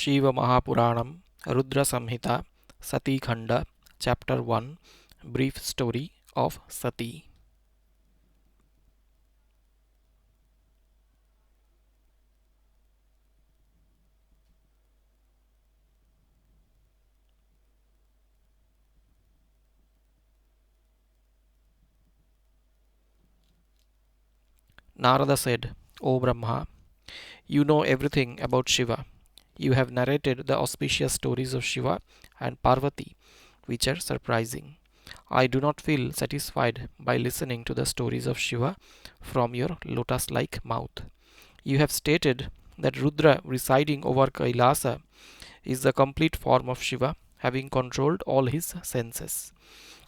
Shiva Mahapuranam, Rudra Samhita, Sati Khanda, Chapter 1, Brief Story of Sati. Narada said, O Brahma, you know everything about Shiva. You have narrated the auspicious stories of Shiva and Parvati, which are surprising. I do not feel satisfied by listening to the stories of Shiva from your lotus like mouth. You have stated that Rudra residing over Kailasa is the complete form of Shiva, having controlled all his senses.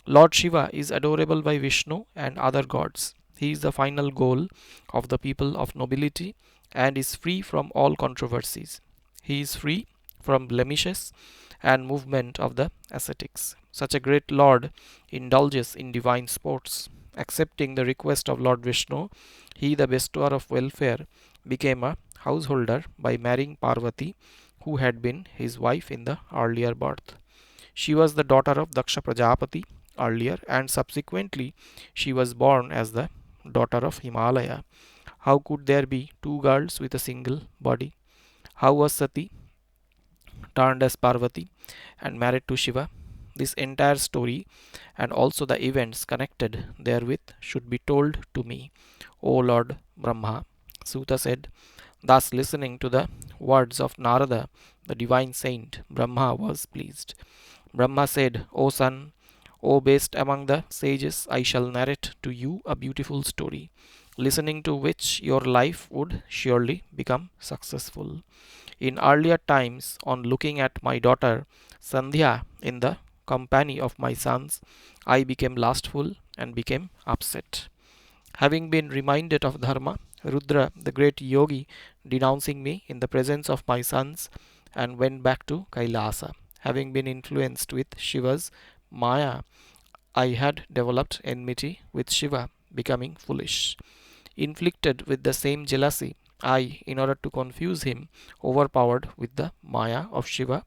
Lord Shiva is adorable by Vishnu and other gods. He is the final goal of the people of nobility and is free from all controversies. He is free from blemishes and movement of the ascetics. Such a great Lord indulges in divine sports. Accepting the request of Lord Vishnu, he, the bestower of welfare, became a householder by marrying Parvati, who had been his wife in the earlier birth. She was the daughter of Daksha Prajapati earlier, and subsequently she was born as the daughter of Himalaya. How could there be two girls with a single body? How was Sati turned as Parvati and married to Shiva? This entire story and also the events connected therewith should be told to me, O Lord Brahma. Suta said. Thus, listening to the words of Narada, the divine saint, Brahma was pleased. Brahma said, O son, O best among the sages, I shall narrate to you a beautiful story, listening to which your life would surely become successful. In earlier times, on looking at my daughter Sandhya in the company of my sons, I became lustful and became upset. Having been reminded of Dharma, Rudra, the great yogi, denouncing me in the presence of my sons, and went back to Kailasa. Having been influenced with Shiva's Maya, I had developed enmity with Shiva, becoming foolish. Inflicted with the same jealousy, I, in order to confuse him, overpowered with the Maya of Shiva,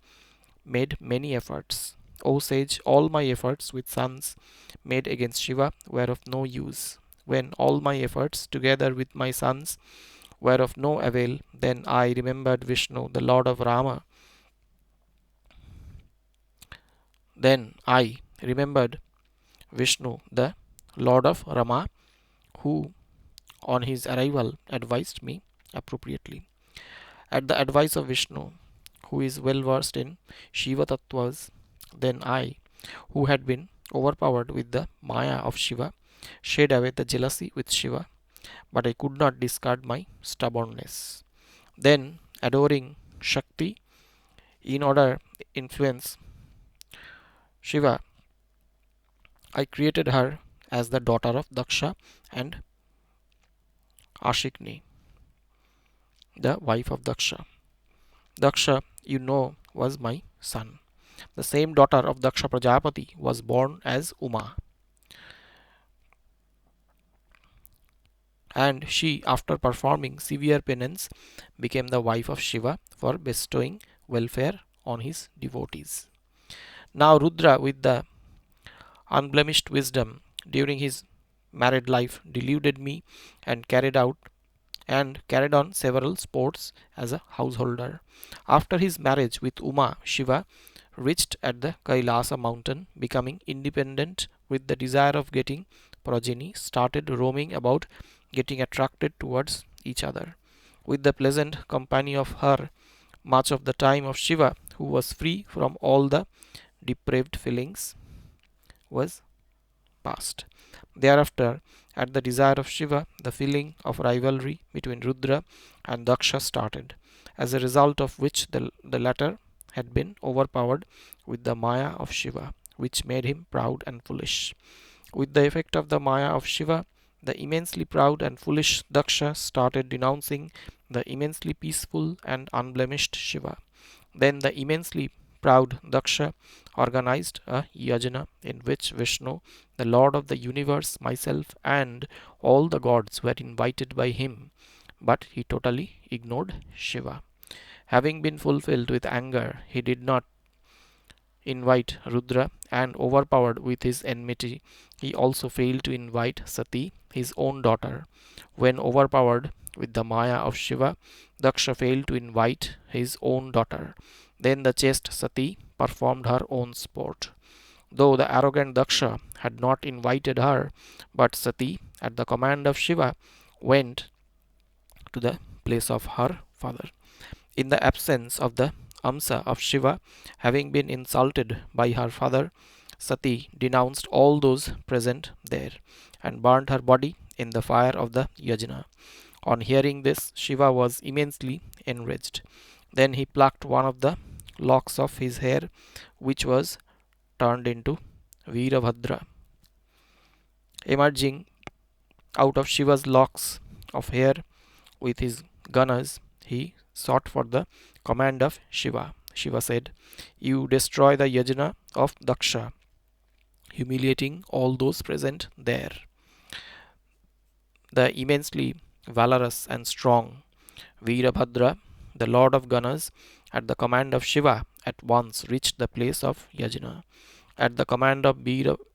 made many efforts. O sage, all my efforts with sons made against Shiva were of no use. When all my efforts, together with my sons, were of no avail, then I remembered Vishnu, the Lord of Rama. Then I remembered Vishnu, the Lord of Rama, who, on his arrival, advised me appropriately. At the advice of Vishnu, who is well versed in Shiva Tattvas, then I, who had been overpowered with the Maya of Shiva, shed away the jealousy with Shiva, but I could not discard my stubbornness. Then, adoring Shakti, in order to influence Shiva, I created her as the daughter of Daksha and Ashikni, the wife of Daksha. Daksha, you know, was my son. The same daughter of Daksha Prajapati was born as Uma. And she, after performing severe penance, became the wife of Shiva for bestowing welfare on his devotees. Now Rudra, with the unblemished wisdom during his married life, deluded me and carried on several sports as a householder. After his marriage with Uma, Shiva reached at the Kailasa mountain, becoming independent with the desire of getting progeny, started roaming about, getting attracted towards each other. With the pleasant company of her, much of the time of Shiva, who was free from all the depraved feelings, was past. Thereafter, at the desire of Shiva, the feeling of rivalry between Rudra and Daksha started, as a result of which the latter had been overpowered with the Maya of Shiva, which made him proud and foolish. With the effect of the Maya of Shiva, the immensely proud and foolish Daksha started denouncing the immensely peaceful and unblemished Shiva. Then the immensely proud Daksha organized a yajna in which Vishnu, the Lord of the universe, myself, and all the gods were invited by him, but he totally ignored Shiva. Having been fulfilled with anger, he did not invite Rudra, and overpowered with his enmity, he also failed to invite Sati, his own daughter. When overpowered with the Maya of Shiva, Daksha failed to invite his own daughter. Then the chaste Sati performed her own sport. Though the arrogant Daksha had not invited her, but Sati, at the command of Shiva, went to the place of her father. In the absence of the Amsa of Shiva, having been insulted by her father, Sati denounced all those present there and burnt her body in the fire of the yajna. On hearing this, Shiva was immensely enraged. Then he plucked one of the locks of his hair, which was turned into Veerabhadra. Emerging out of Shiva's locks of hair with his gunners, he sought for the command of Shiva. Shiva said, "You destroy the yajna of Daksha," humiliating all those present there. The immensely valorous and strong Veerabhadra, the lord of gunners, at the command of Shiva, at once reached the place of yajna. At the command of Veerabhadra,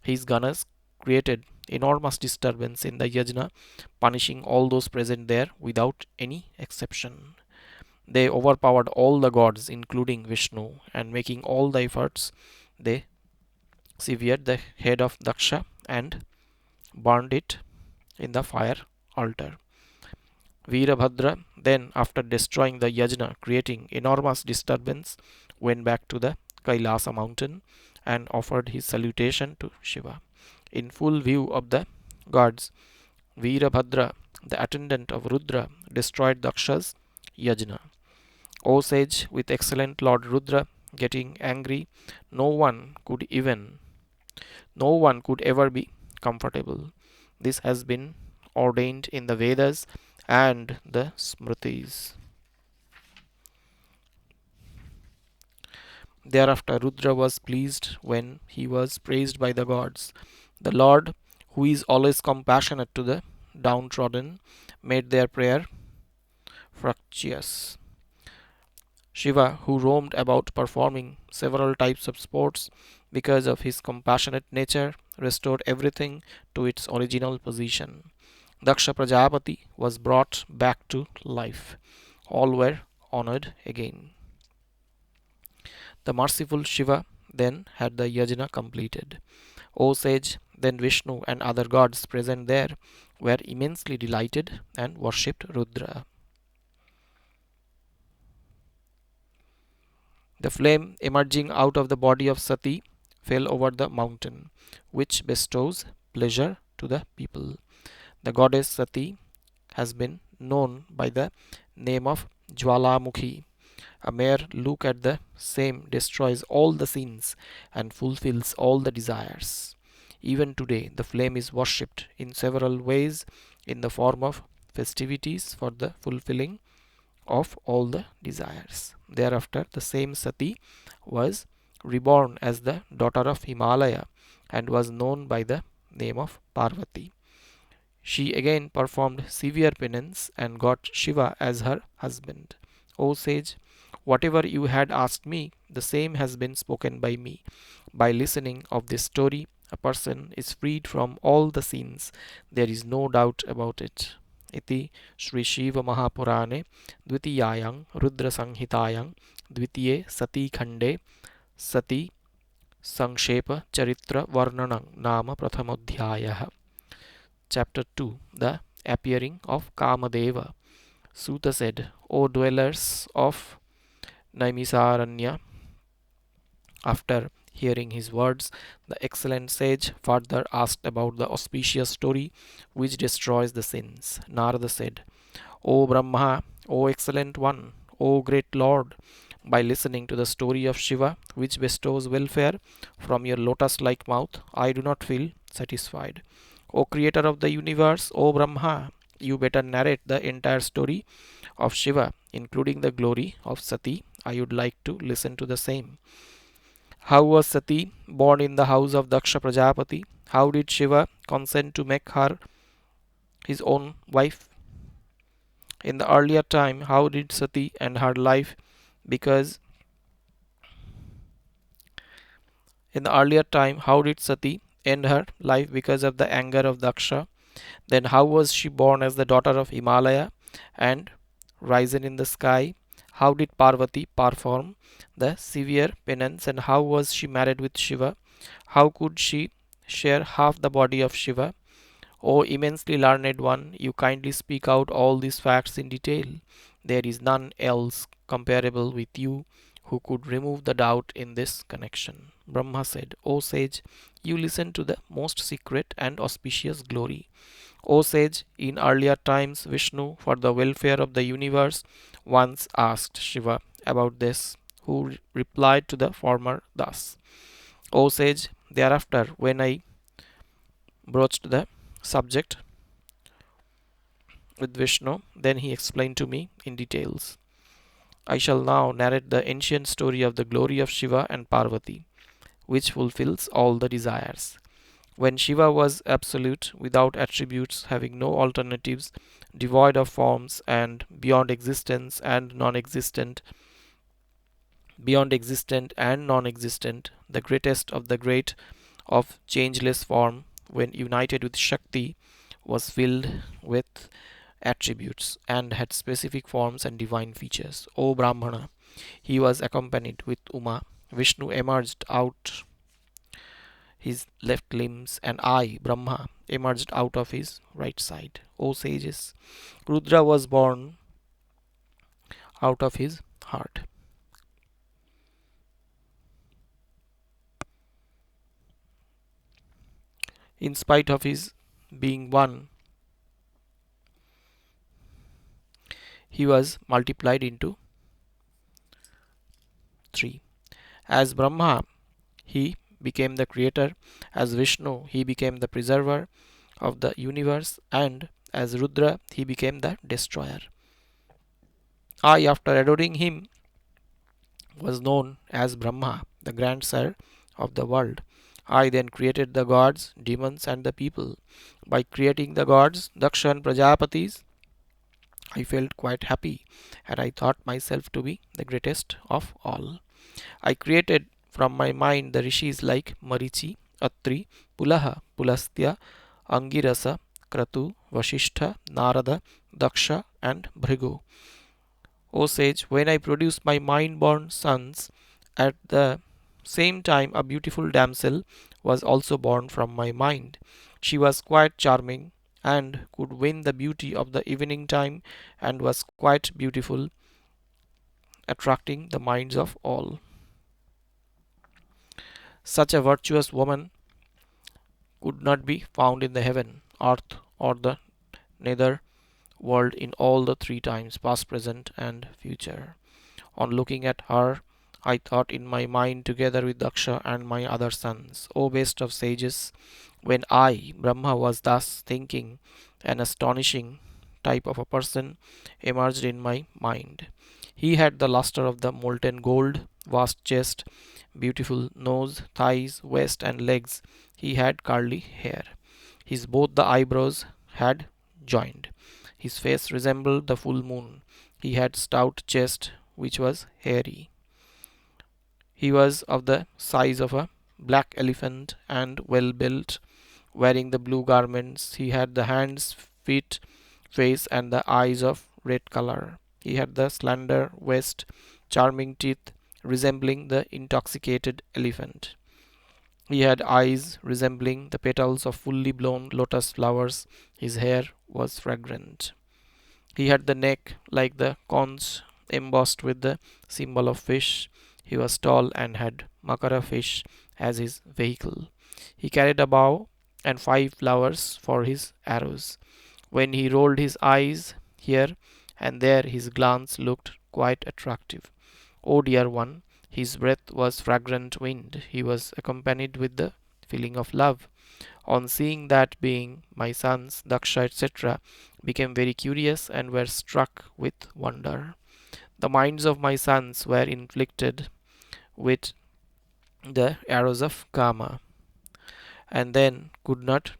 his gunners created enormous disturbance in the yajna, punishing all those present there without any exception. They overpowered all the gods, including Vishnu, and making all the efforts, they severed the head of Daksha and burned it in the fire altar. Veerabhadra then, after destroying the yajna, creating enormous disturbance, went back to the Kailasa mountain and offered his salutation to Shiva. In full view of the gods, Veerabhadra, the attendant of Rudra, destroyed Daksha's yajna. O sage, with excellent Lord Rudra getting angry, no one could ever be comfortable. This has been ordained in the Vedas and the Smritis. Thereafter Rudra was pleased when he was praised by the gods. The Lord, who is always compassionate to the downtrodden, made their prayer fructuous. Shiva, who roamed about performing several types of sports because of his compassionate nature, restored everything to its original position. Daksha Prajapati was brought back to life. All were honored again. The merciful Shiva then had the yajna completed. O sage, then Vishnu and other gods present there were immensely delighted and worshipped Rudra. The flame emerging out of the body of Sati fell over the mountain, which bestows pleasure to the people. The goddess Sati has been known by the name of Jwalamukhi. A mere look at the same destroys all the sins and fulfills all the desires. Even today, the flame is worshipped in several ways in the form of festivities for the fulfilling of all the desires. Thereafter, the same Sati was reborn as the daughter of Himalaya and was known by the name of Parvati. She again performed severe penance and got Shiva as her husband. O sage, whatever you had asked me, the same has been spoken by me. By listening of this story, a person is freed from all the sins. There is no doubt about it. इति श्री शिव महापुराणे द्वितीयायां रुद्र संहितायां द्वितीये सती खंडे सती संक्षेप चरित्र वर्णनं नाम प्रथमोऽध्यायः. Chapter 2, The Appearing of Kamadeva. Suta said, O dwellers of Naimisaranya, after hearing his words, the excellent sage further asked about the auspicious story which destroys the sins. Narada said, O Brahma, O excellent one, O great Lord, by listening to the story of Shiva which bestows welfare from your lotus-like mouth, I do not feel satisfied. O creator of the universe, O Brahma, you better narrate the entire story of Shiva, including the glory of Sati. I would like to listen to the same. How was Sati born in the house of Daksha Prajapati? How did Shiva consent to make her his own wife? In the earlier time, how did Sati end her life? Because in the earlier time, how did Sati end her life because of the anger of Daksha? Then how was she born as the daughter of Himalaya and risen in the sky? How did Parvati perform the severe penance, and how was she married with Shiva? How could she share half the body of Shiva? O immensely learned one, you kindly speak out all these facts in detail. There is none else comparable with you who could remove the doubt in this connection. Brahma said, O sage, you listen to the most secret and auspicious glory. O sage, in earlier times, Vishnu, for the welfare of the universe, once asked Shiva about this, who replied to the former thus: O sage, thereafter, when I broached the subject with Vishnu, then he explained to me in details. I shall now narrate the ancient story of the glory of Shiva and Parvati, which fulfills all the desires. When Shiva was absolute, without attributes, having no alternatives, devoid of forms, and beyond existent and non existent, the greatest of the great, of changeless form, when united with Shakti, was filled with attributes and had specific forms and divine features. O Brahmana, he was accompanied with Uma. Vishnu emerged out his left limbs, and I, Brahma, emerged out of his right side. O sages, Rudra was born out of his heart. In spite of his being one, he was multiplied into three. As Brahma, he became the creator. As Vishnu, he became the preserver of the universe. And as Rudra, he became the destroyer. I, after adoring him, was known as Brahma, the grand sire of the world. I then created the gods, demons, and the people. By creating the gods, Daksha and Prajapatis, I felt quite happy, and I thought myself to be the greatest of all. I created from my mind the rishis like Marichi, Atri, Pulaha, Pulastya, Angirasa, Kratu, Vasishtha, Narada, Daksha, and Bhrigu. O sage, when I produced my mind born sons, at the same time a beautiful damsel was also born from my mind. She was quite charming and could win the beauty of the evening time and was quite beautiful, attracting the minds of all. Such a virtuous woman could not be found in the heaven, earth, or the nether world in all the three times, past, present, and future. On looking at her, I thought in my mind together with Daksha and my other sons, O best of sages, when I, Brahma, was thus thinking, an astonishing type of a person emerged in my mind. He had the luster of the molten gold, vast chest, beautiful nose, thighs, waist, and legs. He had curly hair. His both the eyebrows had joined. His face resembled the full moon. He had stout chest, which was hairy. He was of the size of a black elephant and well built, wearing the blue garments. He had the hands, feet, face, and the eyes of red color. He had the slender waist, charming teeth, resembling the intoxicated elephant. He had eyes resembling the petals of fully blown lotus flowers. His hair was fragrant. He had the neck like the conch embossed with the symbol of fish. He was tall and had makara fish as his vehicle. He carried a bow and 5 flowers for his arrows. When he rolled his eyes here and there, his glance looked quite attractive. O dear one, his breath was fragrant wind. He was accompanied with the feeling of love. On seeing that being, my sons, Daksha, etc., became very curious and were struck with wonder. The minds of my sons were inflicted with the arrows of Kama, and then could not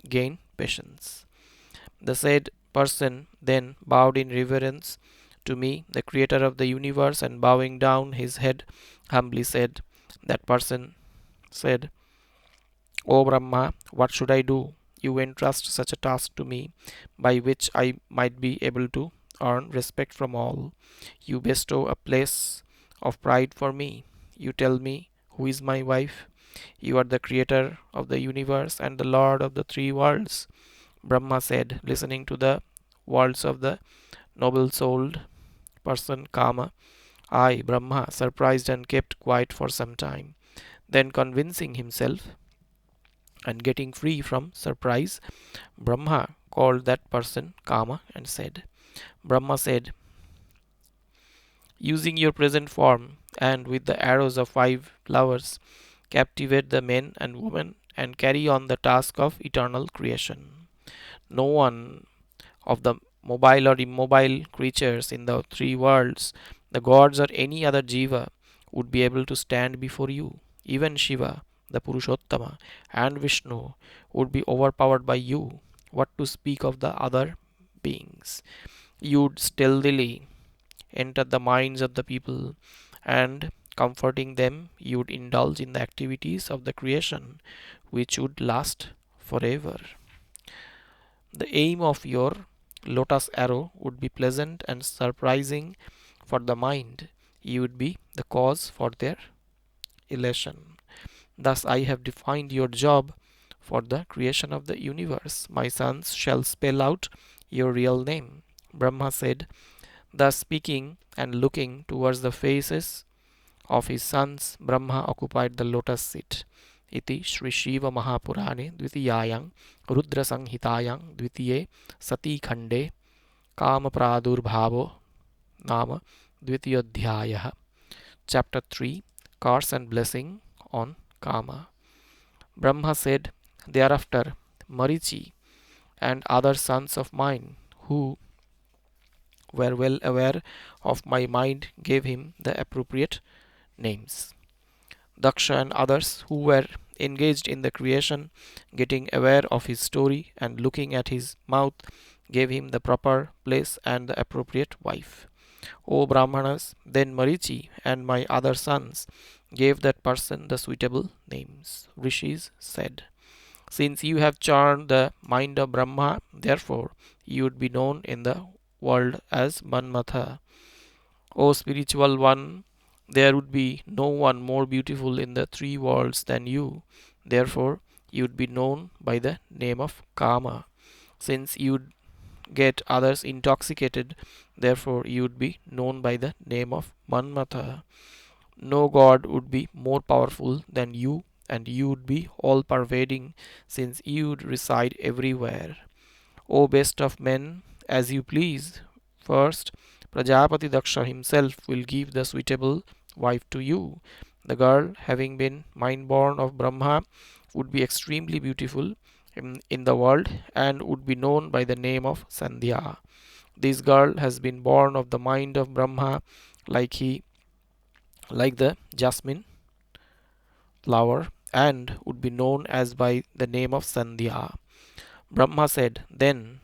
gain patience. They said, person then bowed in reverence to me, the creator of the universe, and bowing down his head humbly said, that person said, O Brahma, what should I do? You entrust such a task to me, by which I might be able to earn respect from all. You bestow a place of pride for me. You tell me who is my wife. You are the creator of the universe and the lord of the three worlds. Brahma said, listening to the words of the noble souled person Kama. I, Brahma, surprised and kept quiet for some time. Then, convincing himself and getting free from surprise, Brahma called that person Kama and said, Brahma said, using your present form and with the arrows of 5 flowers, captivate the men and women and carry on the task of eternal creation. No one of the mobile or immobile creatures in the three worlds, the gods or any other jiva, would be able to stand before you. Even Shiva, the Purushottama, and Vishnu would be overpowered by you. What to speak of the other beings? You'd stealthily enter the minds of the people and comforting them, you'd indulge in the activities of the creation which would last forever. The aim of your lotus arrow would be pleasant and surprising for the mind. You would be the cause for their elation. Thus, I have defined your job for the creation of the universe. My sons shall spell out your real name. Brahma said, thus speaking and looking towards the faces of his sons, Brahma occupied the lotus seat. इति श्री शिव महापुराणे द्वितीयायां रुद्र संहितायां द्वितीये सती खंडे काम प्रादुर्भावो नाम द्वितीयोऽध्यायः. Chapter 3, Curse and Blessing on Kama. Brahma said, thereafter Marichi and other sons of mine who were well aware of my mind gave him the appropriate names. Daksha and others who were engaged in the creation, getting aware of his story and looking at his mouth, gave him the proper place and the appropriate wife. O Brahmanas, then Marichi and my other sons gave that person the suitable names. Rishis said, since you have charmed the mind of Brahma, therefore you would be known in the world as Manmatha. O spiritual one, there would be no one more beautiful in the three worlds than you. Therefore, you would be known by the name of Kama. Since you would get others intoxicated, therefore you would be known by the name of Manmatha. No god would be more powerful than you, and you would be all pervading, since you would reside everywhere. O best of men, as you please. First, Prajapati Daksha himself will give the suitable wife to you. The girl, having been mind-born of Brahma, would be extremely beautiful in the world and would be known by the name of Sandhya. This girl has been born of the mind of Brahma like the jasmine flower and would be known as by the name of Sandhya. Brahma said, then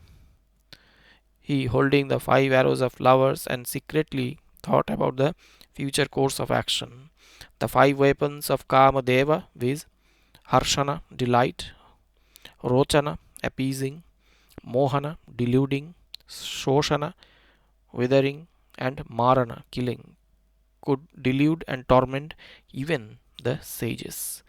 he, holding the 5 arrows of flowers and secretly thought about the future course of action. The 5 weapons of Kamadeva, viz. Harshana, delight, Rochana, appeasing, Mohana, deluding, Shoshana, withering, and Marana, killing, could delude and torment even the sages.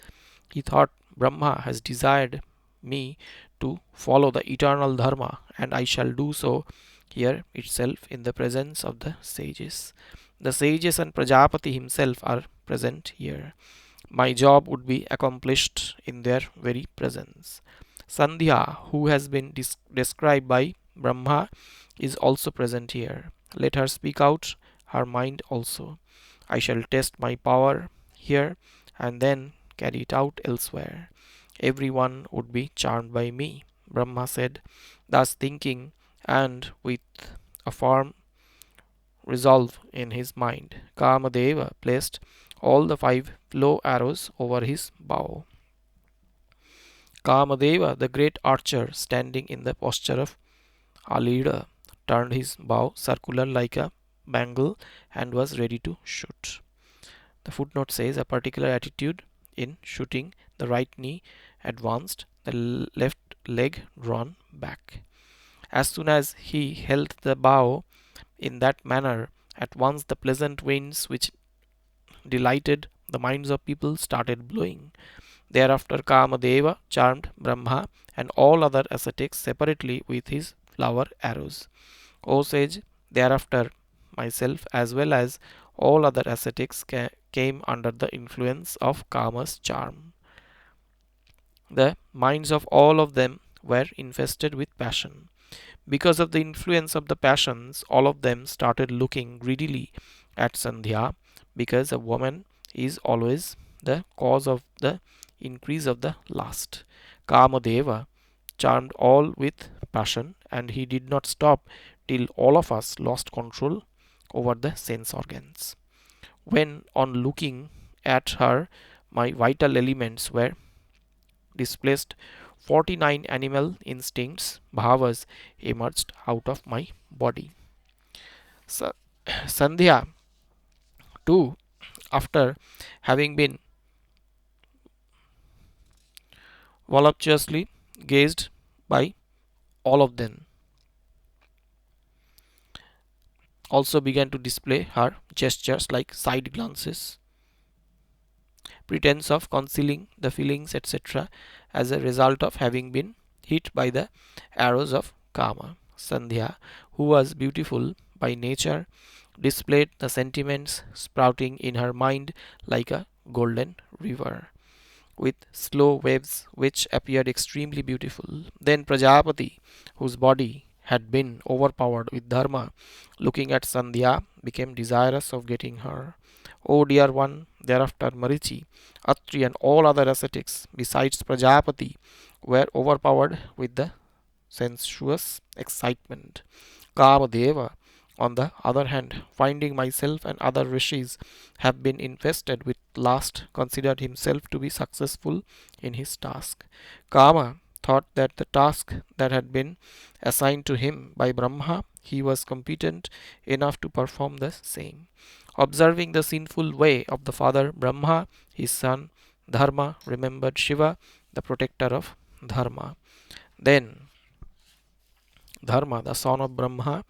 He thought, Brahma has desired me to follow the eternal dharma, and I shall do so here itself in the presence of the sages. The sages and Prajapati himself are present here. My job would be accomplished in their very presence. Sandhya, who has been described by Brahma, is also present here. Let her speak out her mind also. I shall test my power here and then carry it out elsewhere. Everyone would be charmed by me. Brahma said, thus thinking and with a firm resolve in his mind, Kamadeva placed all the 5 arrows over his bow. Kamadeva, the great archer, standing in the posture of A leader turned his bow circular like a bangle and was ready to shoot. The footnote says a particular attitude in shooting, the right knee advanced, the left leg drawn back. As soon as he held the bow in that manner, at once the pleasant winds which delighted the minds of people started blowing. Thereafter Kamadeva charmed Brahma and all other ascetics separately with his flower arrows. O sage, thereafter myself as well as all other ascetics came under the influence of Kama's charm. The minds of all of them were infested with passion. Because of the influence of the passions, all of them started looking greedily at Sandhya, because a woman is always the cause of the increase of the lust. Kamadeva charmed all with passion, and he did not stop till all of us lost control over the sense organs. When, on looking at her, my vital elements were displaced, 49 animal instincts, bhavas, emerged out of my body. Sa- Sandhya, too, after having been voluptuously gazed by all of them, also began to display her gestures like side glances, pretense of concealing the feelings, etc., as a result of having been hit by the arrows of Kama. Sandhya, who was beautiful by nature, displayed the sentiments sprouting in her mind like a golden river, with slow waves which appeared extremely beautiful. Then Prajapati, whose body had been overpowered with dharma, looking at Sandhya, became desirous of getting her. O dear one, thereafter Marichi, Atri, and all other ascetics besides Prajapati were overpowered with the sensuous excitement. Kamadeva, on the other hand, finding myself and other rishis have been infested with lust, considered himself to be successful in his task. Kama thought that the task that had been assigned to him by Brahma, he was competent enough to perform the same. Observing the sinful way of the father Brahma, his son Dharma remembered Shiva, the protector of Dharma. Then Dharma, the son of Brahma,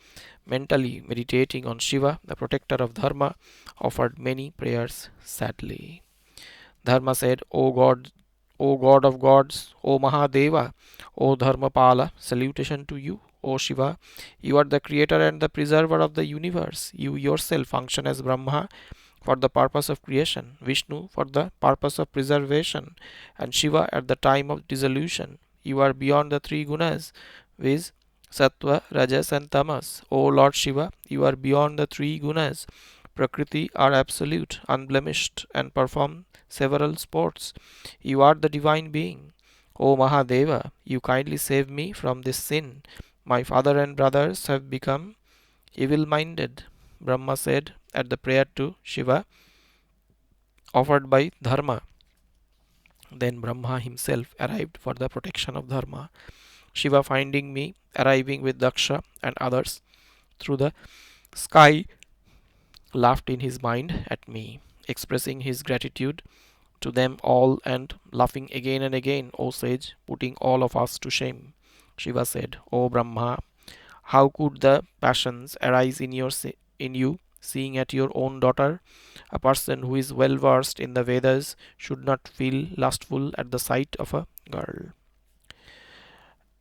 mentally meditating on Shiva, the protector of Dharma, offered many prayers sadly. Dharma said, O God of gods, O Mahadeva, O Dharmapala, salutation to you, O Shiva. You are the creator and the preserver of the universe. You yourself function as Brahma for the purpose of creation, Vishnu for the purpose of preservation, and Shiva at the time of dissolution. You are beyond the three gunas, viz. Sattva, Rajas, and Tamas. O Lord Shiva, you are beyond the three gunas. Prakriti are absolute, unblemished, and perform several sports. You are the divine being. O Mahadeva, you kindly save me from this sin. My father and brothers have become evil minded. Brahma said at the prayer to Shiva offered by Dharma. Then Brahma himself arrived for the protection of Dharma. Shiva, finding me arriving with Daksha and others through the sky, laughed in his mind at me, expressing his gratitude to them all and laughing again and again, O sage, putting all of us to shame. Shiva said, O Brahma, how could the passions arise in you, seeing at your own daughter? A person who is well versed in the Vedas should not feel lustful at the sight of a girl.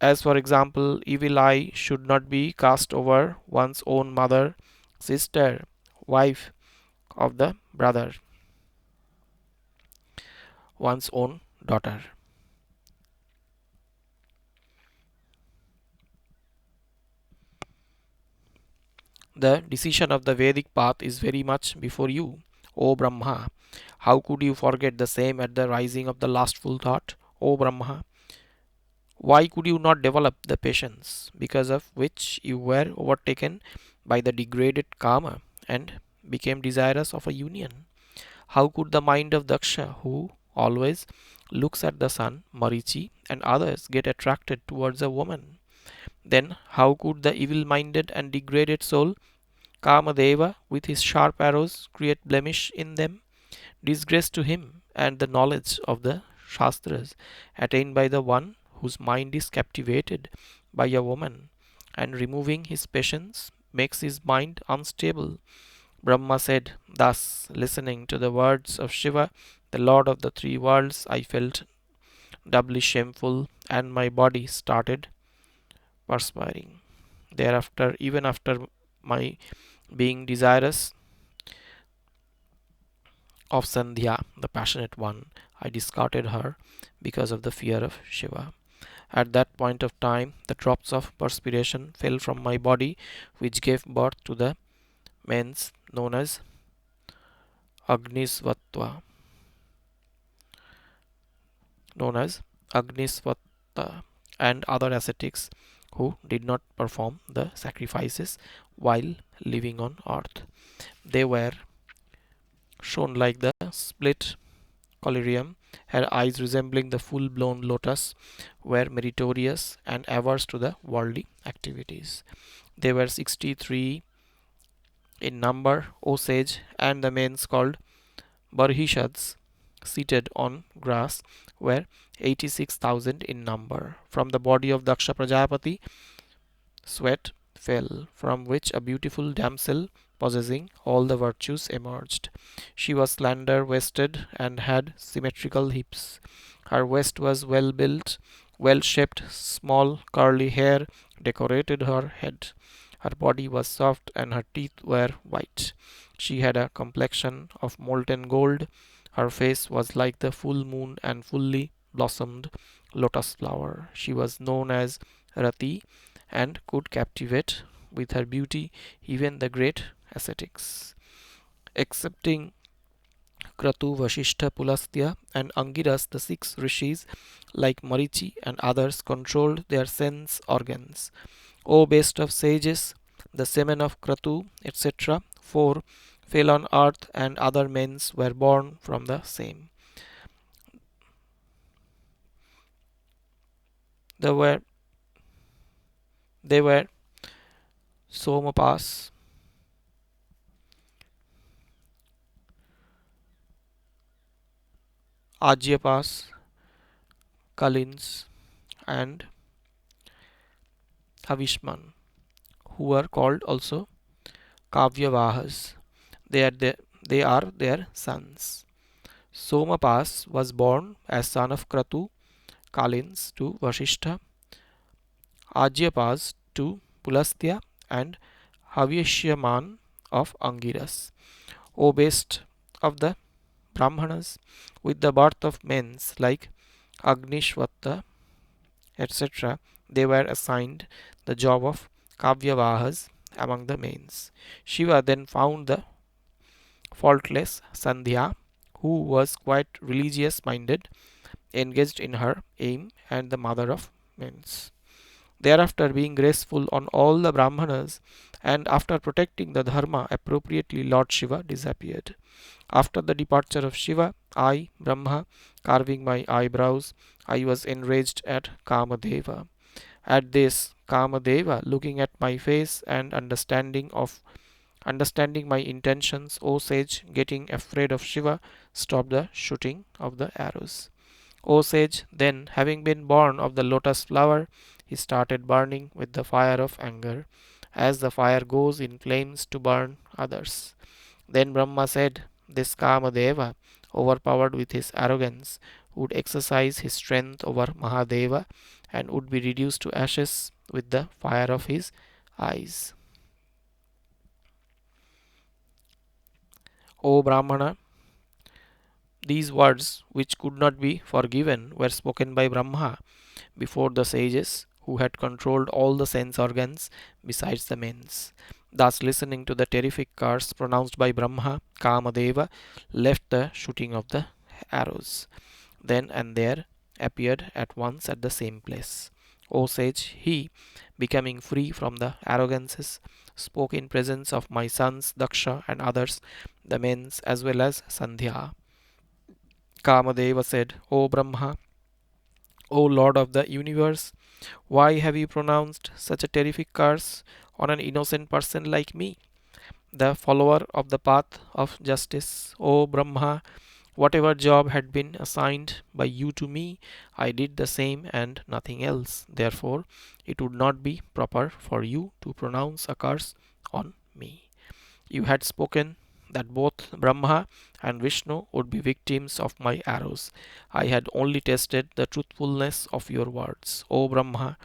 As for example, evil eye should not be cast over one's own mother, sister, wife of the brother, one's own daughter. The decision of the Vedic path is very much before you, O Brahma. How could you forget the same at the rising of the lustful thought, O Brahma? Why could you not develop the patience because of which you were overtaken by the degraded karma and became desirous of a union? How could the mind of Daksha, who always looks at the sun, Marichi, and others get attracted towards a woman? Then how could the evil-minded and degraded soul, Kamadeva, with his sharp arrows, create blemish in them? Disgrace to him and the knowledge of the Shastras attained by the one whose mind is captivated by a woman, and removing his patience makes his mind unstable. Brahma said thus, listening to the words of Shiva, the Lord of the three worlds. I felt doubly shameful, and my body started perspiring. Thereafter, even after my being desirous of Sandhya, the passionate one, I discarded her because of the fear of Shiva. At that point of time, the drops of perspiration fell from my body, which gave birth to the mens known as Agnisvatva, known as Agnisvatta, and other ascetics who did not perform the sacrifices while living on earth. They were shown like the split collyrium, had eyes resembling the full blown lotus, were meritorious and averse to the worldly activities. They were 63 in number, O sage, and the men called Barhishads, seated on grass, were 86,000 in number. From the body of Daksha Prajapati, sweat fell, from which a beautiful damsel possessing all the virtues emerged. She was slender waisted and had symmetrical hips. Her waist was well built, well shaped, small curly hair decorated her head. Her body was soft and her teeth were white. She had a complexion of molten gold. Her face was like the full moon and fully blossomed lotus flower. She was known as Rati and could captivate with her beauty even the great ascetics. Excepting Kratu, Vasishtha, Pulastya, and Angiras, the six rishis, like Marichi and others, controlled their sense organs. O best of sages, the semen of Kratu, etc., four fell on earth, and other men were born from the same. They were they were Somapas, Ajyapas, Kalins, and Havishman, who were called also Kavyavahas. They are their sons. Somapas was born as son of Kratu, Kalins to Vasishtha, Ajyapas to Pulastya, and Havishyaman of Angiras. O best of the Brahmanas, with the birth of men like Agnishvatta, etc., they were assigned the job of Kavyavahas among the mains. Shiva then found the faultless Sandhya, who was quite religious minded, engaged in her aim, and the mother of men. Thereafter, being graceful on all the Brahmanas, and after protecting the Dharma appropriately, Lord Shiva disappeared. After the departure of Shiva, I, Brahma, carving my eyebrows, I was enraged at Kamadeva. At this, Kamadeva, looking at my face and understanding my intentions, O sage, getting afraid of Shiva, stopped the shooting of the arrows. O sage, then, having been born of the lotus flower, he started burning with the fire of anger, as the fire goes in flames to burn others. Then Brahma said, this Kamadeva, overpowered with his arrogance, would exercise his strength over Mahadeva and would be reduced to ashes with the fire of his eyes. O Brahmana, these words, which could not be forgiven, were spoken by Brahma before the sages who had controlled all the sense organs besides the mens. Thus, listening to the terrific curse pronounced by Brahma, Kamadeva left the shooting of the arrows. Then and there appeared at once at the same place. O sage, he, becoming free from the arrogances, spoke in presence of my sons Daksha and others, the mens as well as Sandhya. Kamadeva said, O Brahma, O Lord of the universe, Why have you pronounced such a terrific curse on an innocent person like me, the follower of the path of justice? O Brahma, whatever job had been assigned by you to me, I did the same and nothing else. Therefore, it would not be proper for you to pronounce a curse on me. You had spoken that both Brahma and Vishnu would be victims of my arrows. I had only tested the truthfulness of your words. O Brahma,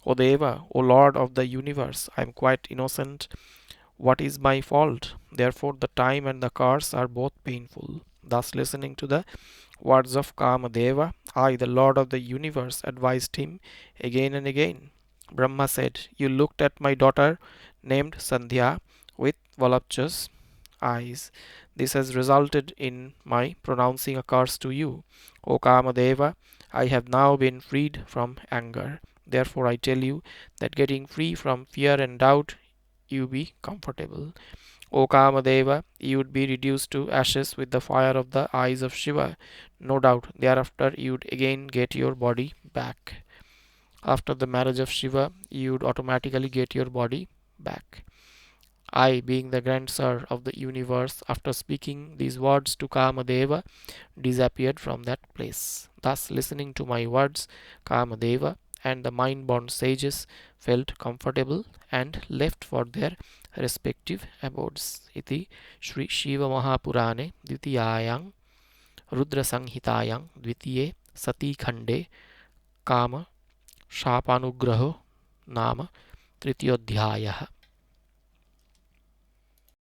O Deva, O Lord of the universe, I am quite innocent. What is my fault? Therefore, the time and the curse are both painful. Thus, listening to the words of Kamadeva, I, the Lord of the universe, advised him again and again. Brahma said, you looked at my daughter named Sandhya with voluptuous eyes. This has resulted in my pronouncing a curse to you. O Kamadeva, I have now been freed from anger. Therefore, I tell you that getting free from fear and doubt, you be comfortable. O Kamadeva, you would be reduced to ashes with the fire of the eyes of Shiva. No doubt, thereafter you would again get your body back. After the marriage of Shiva, you would automatically get your body back. I, being the grandsir of the universe, after speaking these words to Kamadeva, disappeared from that place. Thus, listening to my words, Kamadeva and the mind-born sages felt comfortable and left for their respective abodes. Iti Sri Shiva Purane Dvitiyayang Rudra Samhitayang Dvitiye Sati Khande Kama Shapanugraho नाम तृतीयोऽध्यायः